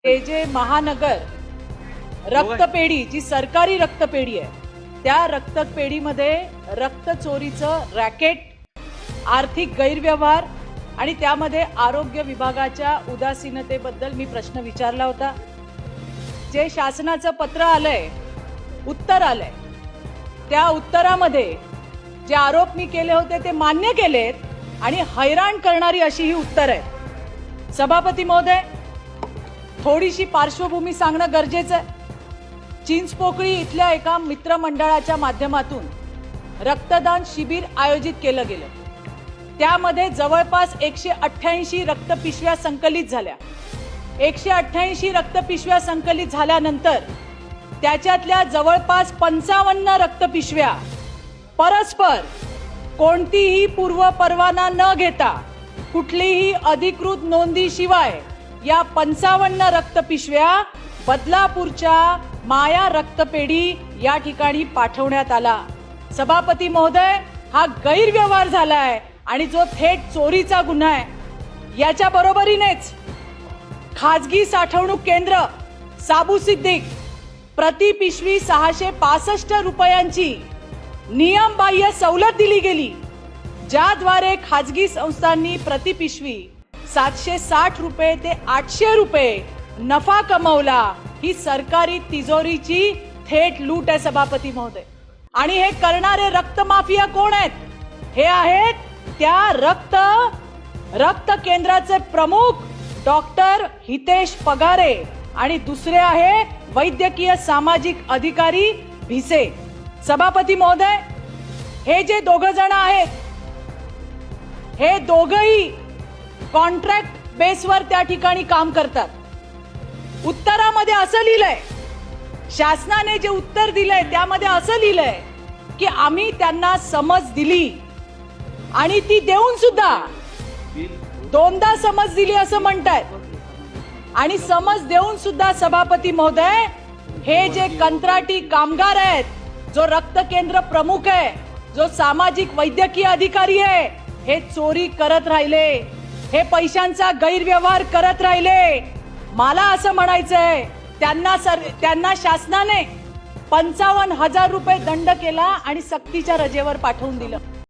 ते जे महानगर रक्तपेढी जी सरकारी रक्तपेढी आहे त्या रक्तपेढीमध्ये रक्त चोरीचं रॅकेट, आर्थिक गैरव्यवहार आणि त्यामध्ये आरोग्य विभागाच्या उदासीनतेबद्दल मी प्रश्न विचारला होता। जे शासनाचं पत्र आलंय, उत्तर आलंय, त्या उत्तरामध्ये जे आरोप मी केले होते ते मान्य केलेत आणि हैराण करणारी अशी ही उत्तर आहे। सभापती महोदय, थोडीशी पार्श्वभूमी सांगणं गरजेचं आहे। चिंचपोकळी इथल्या एका मित्रमंडळाच्या माध्यमातून रक्तदान शिबिर आयोजित केलं गेलं। त्यामध्ये जवळपास 188 रक्तपिशव्या संकलित झाल्या। 188 रक्तपिशव्या संकलित झाल्यानंतर त्याच्यातल्या जवळपास 55 रक्तपिशव्या परस्पर कोणतीही पूर्व परवाना न घेता कुठलीही अधिकृत नोंदीशिवाय या 55 रक्तपिशव्या बदलापूरच्या माया रक्तपेढी या ठिकाणी पाठवण्यात आला। सभापती महोदय, हा गैरव्यवहार झालाय आणि जो थेट चोरीचा गुन्हा आहे। याच्या बरोबरीनेच खाजगी साठवणूक केंद्र साबू सिद्दीक प्रति पिशवी 665 रुपयांची नियमबाह्य सवलत दिली गेली, ज्याद्वारे खाजगी संस्थांनी प्रति पिशवी 760 रुपये ते 800 रुपये नफा कमवला। ही सरकारी तिजोरीची थेट लूट आहे सभापती महोदय। आणि हे करणारे रक्त माफिया कोण आहेत? हे आहेत त्या रक्त केंद्राचे प्रमुख डॉक्टर हितेश पगारे आणि दुसरे आहे वैद्यकीय सामाजिक अधिकारी भिसे। सभापती महोदय, हे जे दोघ जण आहेत हे दोघही कॉन्ट्रॅक्ट बेसवर त्या ठिकाणी काम करतात। उत्तरामध्ये असं लिहिलंय, शासनाने जे उत्तर दिलंय त्यामध्ये असं लिहिलंय की आम्ही त्यांना समज दिली आणि ती देऊन सुद्धा दोनदा समज दिली असं म्हणतायत। आणि समज देऊन सुद्धा सभापती महोदय, हे जे कंत्राटी कामगार आहेत, जो रक्त केंद्र प्रमुख आहे, जो सामाजिक वैद्यकीय अधिकारी आहे, हे चोरी करत राहिले, हे पैशांचा गैरव्यवहार करत राहिले। मला असं म्हणायचंय, त्यांना शासनाने 55,000 रुपये दंड केला आणि सक्तीच्या रजेवर पाठवून दिलं।